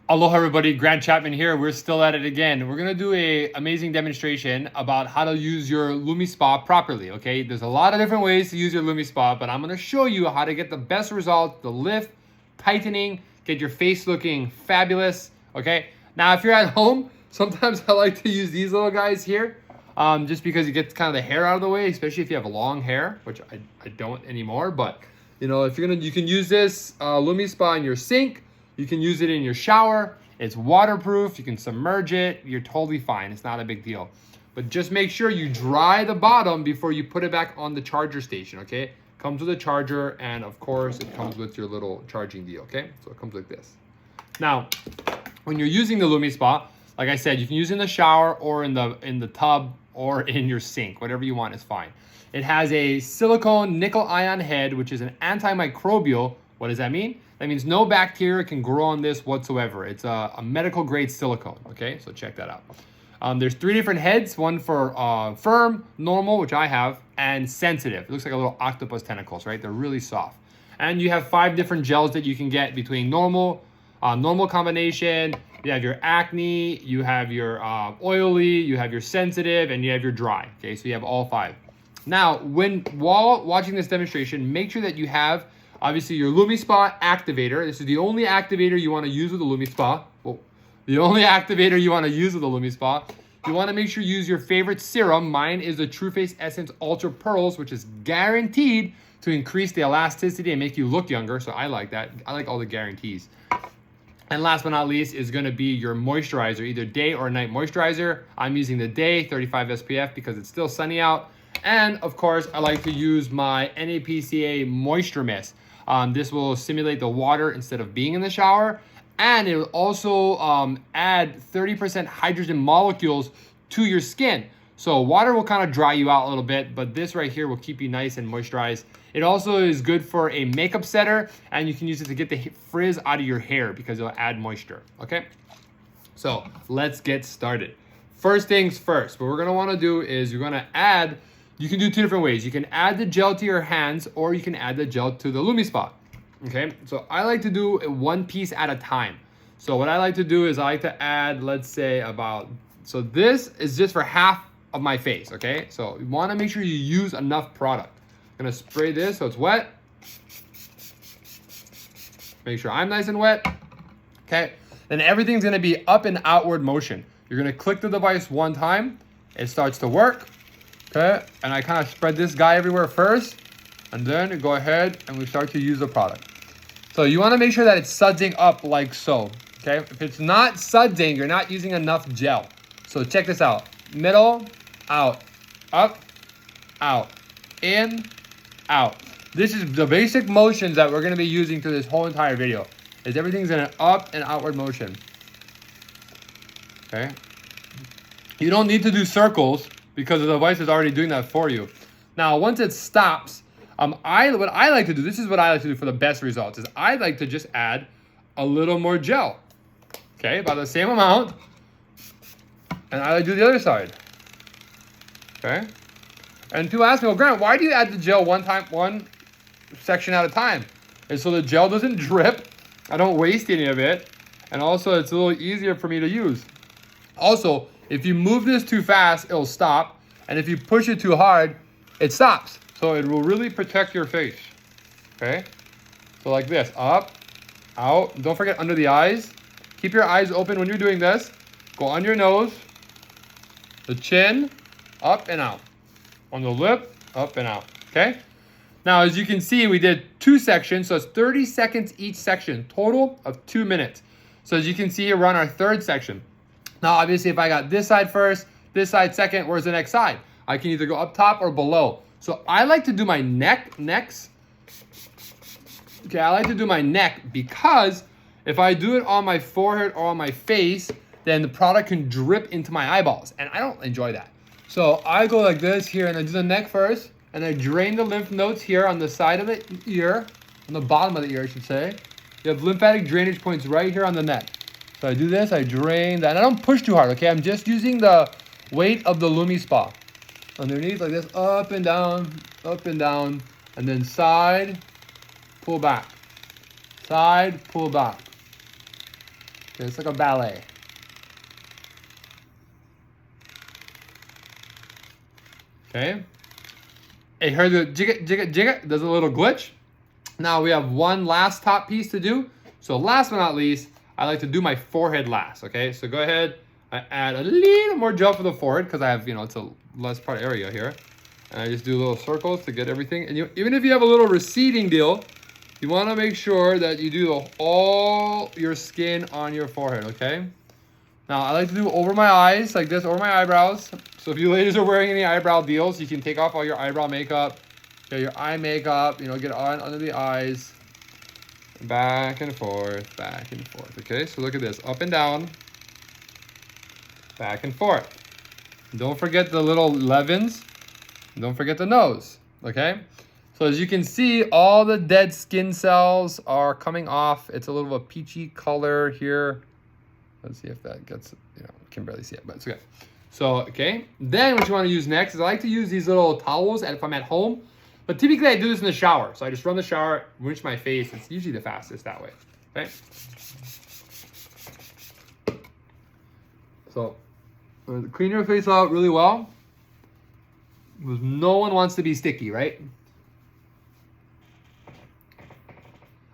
Aloha everybody, Grant Chapman here. We're still at it again. We're gonna do a amazing demonstration about how to use your Lumispa properly, okay? There's a lot of different ways to use your Lumispa, but I'm gonna show you how to get the best results, the lift, tightening, get your face looking fabulous, okay? Now, if you're at home, sometimes I like to use these little guys here, just because it gets kind of the hair out of the way, especially if you have long hair, which I don't anymore, but you know, if you can use this Lumispa in your sink. You can use it in your shower. It's waterproof. You can submerge it. You're totally fine. It's not a big deal. But just make sure you dry the bottom before you put it back on the charger station, okay? Comes with a charger, and of course, it comes with your little charging deal, okay? So it comes like this. Now, when you're using the Lumispa, like I said, you can use it in the shower or in the tub or in your sink. Whatever you want is fine. It has a silicone nickel ion head, which is an antimicrobial. What does that mean? That means no bacteria can grow on this whatsoever. It's a medical grade silicone, okay? So check that out. There's 3 different heads, one for firm, normal, which I have, and sensitive. It looks like a little octopus tentacles, right? They're really soft. And you have 5 different gels that you can get between normal combination, you have your acne, you have your oily, you have your sensitive, and you have your dry, okay? So you have all 5. Now, while watching this demonstration, make sure that you have obviously your Lumispa activator. This is the only activator you want to use with the Lumispa. Well, the only activator you want to use with the Lumispa. You want to make sure you use your favorite serum. Mine is the True Face Essence Ultra Pearls, which is guaranteed to increase the elasticity and make you look younger. So I like that. I like all the guarantees. And last but not least is going to be your moisturizer, either day or night moisturizer. I'm using the day, 35 SPF, because it's still sunny out. And of course, I like to use my NAPCA Moisture Mist. This will simulate the water instead of being in the shower. And it will also add 30% hydrogen molecules to your skin. So water will kind of dry you out a little bit, but this right here will keep you nice and moisturized. It also is good for a makeup setter, and you can use it to get the frizz out of your hair because it'll add moisture, okay? So let's get started. First things first, what we're gonna wanna do is you're gonna add, you can do 2 different ways. You can add the gel to your hands, or you can add the gel to the Lumispa. Okay, so I like to do 1 piece at a time. So what I like to do is I like to add, let's say so this is just for half of my face, okay? So you wanna make sure you use enough product. I'm gonna spray this so it's wet. Make sure I'm nice and wet, okay? Then everything's gonna be up and outward motion. You're gonna click the device 1 time, it starts to work. Okay, and I kind of spread this guy everywhere first, and then go ahead and we start to use the product. So you want to make sure that it's sudsing up like so, okay? If it's not sudsing, you're not using enough gel. So check this out. Middle, out, up, out, in, out. This is the basic motions that we're going to be using through this whole entire video. Is everything's in an up and outward motion. Okay? You don't need to do circles, because the device is already doing that for you. Now, once it stops, what I like to do, this is what I like to do for the best results, is I like to just add a little more gel. Okay, about the same amount. And I like to do the other side. Okay? And people ask me, well, Grant, why do you add the gel one section at a time? And so the gel doesn't drip, I don't waste any of it, and also it's a little easier for me to use. Also, if you move this too fast, it'll stop. And if you push it too hard, it stops. So it will really protect your face, okay? So like this, up, out. Don't forget under the eyes. Keep your eyes open when you're doing this. Go on your nose, the chin, up and out. On the lip, up and out, okay? Now, as you can see, we did 2 sections, so it's 30 seconds each section, total of 2 minutes. So as you can see here, we're on our 3rd section. Now, obviously, if I got this side first, this side second, where's the next side? I can either go up top or below. So I like to do my neck next. Okay, I like to do my neck because if I do it on my forehead or on my face, then the product can drip into my eyeballs, and I don't enjoy that. So I go like this here, and I do the neck first, and I drain the lymph nodes here on the side of the ear, on the bottom of the ear, I should say. You have lymphatic drainage points right here on the neck. So I do this, I drain that. And I don't push too hard, okay? I'm just using the weight of the Lumispa. Underneath, like this, up and down, and then side, pull back. Side, pull back. Okay, it's like a ballet. Okay. Hey, heard the jigga, jigga, jigga? There's a little glitch. Now we have one last top piece to do. So last but not least, I like to do my forehead last, okay? So go ahead, I add a little more gel for the forehead because I have, you know, it's a less part area here. And I just do little circles to get everything. And even if you have a little receding deal, you want to make sure that you do all your skin on your forehead, okay? Now, I like to do over my eyes, like this, over my eyebrows. So if you ladies are wearing any eyebrow deals, you can take off all your eyebrow makeup, get your eye makeup, you know, get on under the eyes. Back and forth, okay? So look at this, up and down, back and forth. Don't forget the little levens. Don't forget the nose, okay? So as you can see, all the dead skin cells are coming off. It's a little of a peachy color here. Let's see if that gets, you know, can barely see it, but it's okay. So, okay. Then what you want to use next is I like to use these little towels if I'm at home. But typically I do this in the shower. So I just run the shower, rinse my face. It's usually the fastest that way, okay? So clean your face out really well. Because no one wants to be sticky, right?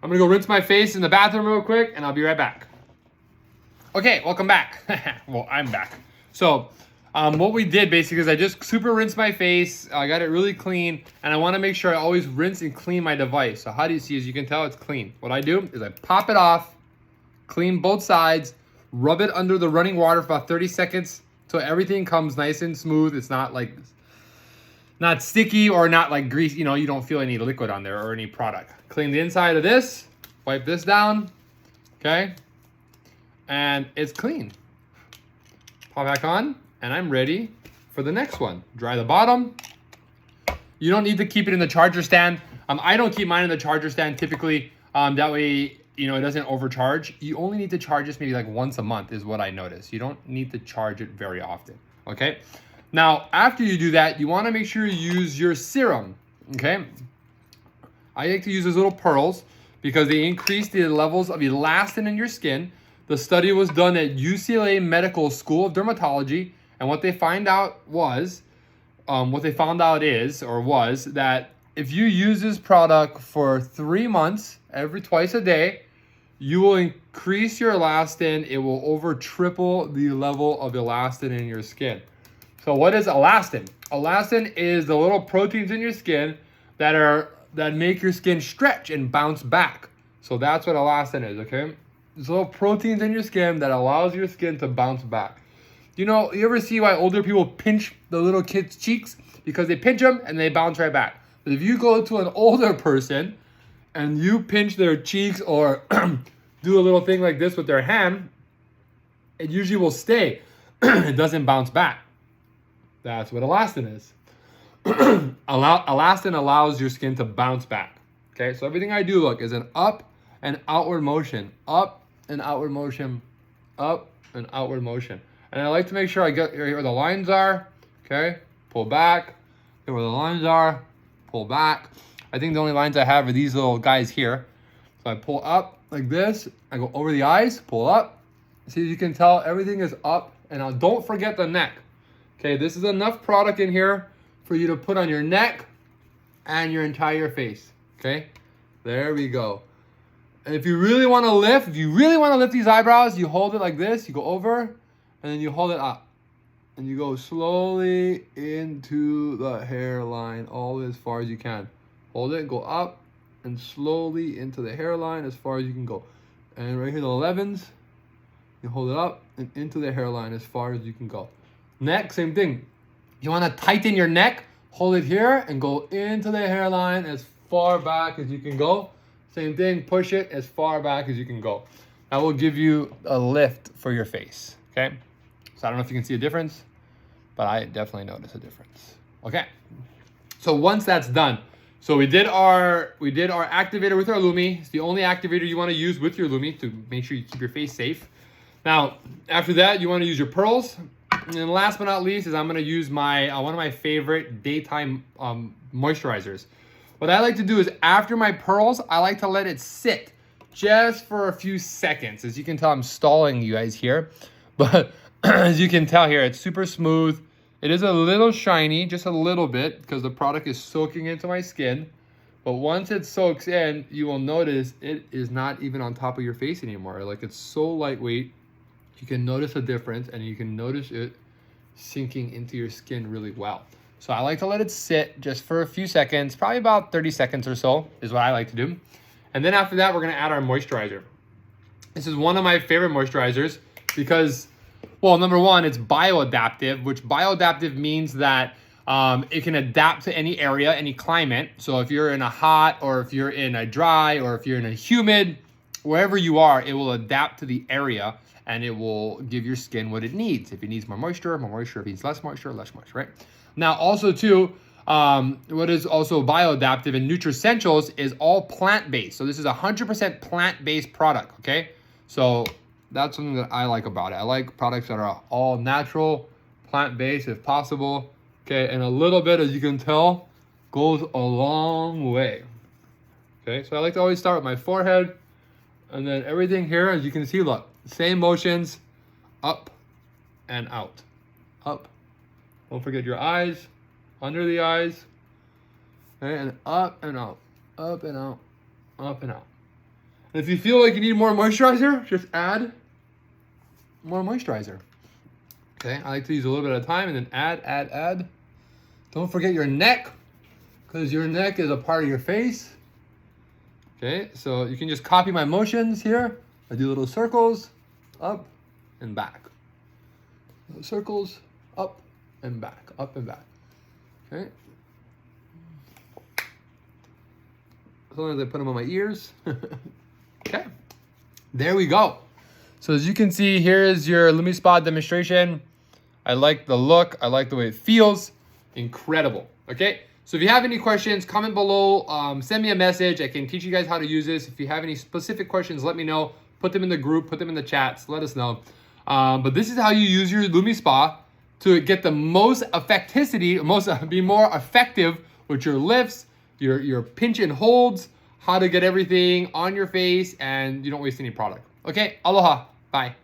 I'm gonna go rinse my face in the bathroom real quick and I'll be right back. Okay, welcome back. Well, I'm back. So what we did basically is I just super rinsed my face. I got it really clean and I wanna make sure I always rinse and clean my device. So how do you see? As you can tell, it's clean. What I do is I pop it off, clean both sides, rub it under the running water for about 30 seconds so everything comes nice and smooth. It's not like, not sticky or not like grease, you know, you don't feel any liquid on there or any product. Clean the inside of this, wipe this down, okay? And it's clean. Pop back on, and I'm ready for the next one. Dry the bottom. You don't need to keep it in the charger stand. I don't keep mine in the charger stand typically. That way, you know, it doesn't overcharge. You only need to charge this maybe like once a month is what I noticed. You don't need to charge it very often, okay? Now, after you do that, you wanna make sure you use your serum, okay? I like to use those little pearls because they increase the levels of elastin in your skin. The study was done at UCLA Medical School of Dermatology, and what they found out was that if you use this product for 3 months, twice a day, you will increase your elastin. It will over triple the level of elastin in your skin. So what is elastin? Elastin is the little proteins in your skin that make your skin stretch and bounce back. So that's what elastin is, okay? There's little proteins in your skin that allows your skin to bounce back. You know, you ever see why older people pinch the little kids' cheeks? Because they pinch them and they bounce right back. But if you go to an older person and you pinch their cheeks or do a little thing like this with their hand, it usually will stay. It doesn't bounce back. That's what elastin is. Elastin allows your skin to bounce back. Okay, so everything I do, look, is an up and outward motion. Up and outward motion. Up and outward motion. And I like to make sure I get where the lines are. Okay, pull back. Get where the lines are. Pull back. I think the only lines I have are these little guys here. So I pull up like this. I go over the eyes, pull up. See, as you can tell, everything is up. And now don't forget the neck. Okay, this is enough product in here for you to put on your neck and your entire face. Okay, there we go. And if you really want to lift, these eyebrows, you hold it like this, you go over, and then you hold it up. And you go slowly into the hairline, all as far as you can. Hold it, go up, and slowly into the hairline as far as you can go. And right here, the 11s, you hold it up and into the hairline as far as you can go. Neck, same thing. You want to tighten your neck, hold it here, and go into the hairline as far back as you can go. Same thing, push it as far back as you can go. That will give you a lift for your face, okay? So I don't know if you can see a difference, but I definitely notice a difference. Okay, so once that's done, so we did our activator with our Lumi. It's the only activator you want to use with your Lumi to make sure you keep your face safe. Now, after that, you want to use your pearls. And then last but not least is I'm going to use my one of my favorite daytime moisturizers. What I like to do is after my pearls, I like to let it sit just for a few seconds. As you can tell, I'm stalling you guys here. But as you can tell here, it's super smooth. It is a little shiny, just a little bit, because the product is soaking into my skin. But once it soaks in, you will notice it is not even on top of your face anymore. Like, it's so lightweight. You can notice a difference, and you can notice it sinking into your skin really well. So I like to let it sit just for a few seconds, probably about 30 seconds or so is what I like to do. And then after that, we're gonna add our moisturizer. This is one of my favorite moisturizers because, well, number one, it's bioadaptive, which bioadaptive means that it can adapt to any area, any climate. So if you're in a hot, or if you're in a dry, or if you're in a humid, wherever you are, it will adapt to the area and it will give your skin what it needs. If it needs more moisture, more moisture. If it needs less moisture, right? Now also too, what is also bioadaptive and Nutricentials is all plant-based. So this is 100% plant-based product, okay? So that's something that I like about it. I like products that are all natural, plant-based if possible. Okay, and a little bit, as you can tell, goes a long way. Okay, so I like to always start with my forehead, and then everything here, as you can see, look, same motions, up and out, up. Don't forget your eyes, under the eyes, okay, and up and out, up and out, up and out. And if you feel like you need more moisturizer, just add more moisturizer. Okay, I like to use a little bit at a time and then add. Don't forget your neck, because your neck is a part of your face. Okay, so you can just copy my motions here. I do little circles, up and back. Little circles, up and back, up and back. Okay. Sometimes I put them on my ears. Okay, there we go. So as you can see, here is your Lumispa demonstration. I like the look. I like the way it feels. Incredible. Okay, so if you have any questions, comment below. Send me a message. I can teach you guys how to use this. If you have any specific questions, let me know. Put them in the group. Put them in the chats. Let us know. But this is how you use your Lumispa to get the most effectivity, be more effective with your lifts, your pinch and holds, how to get everything on your face, and you don't waste any product. Okay, aloha. Bye.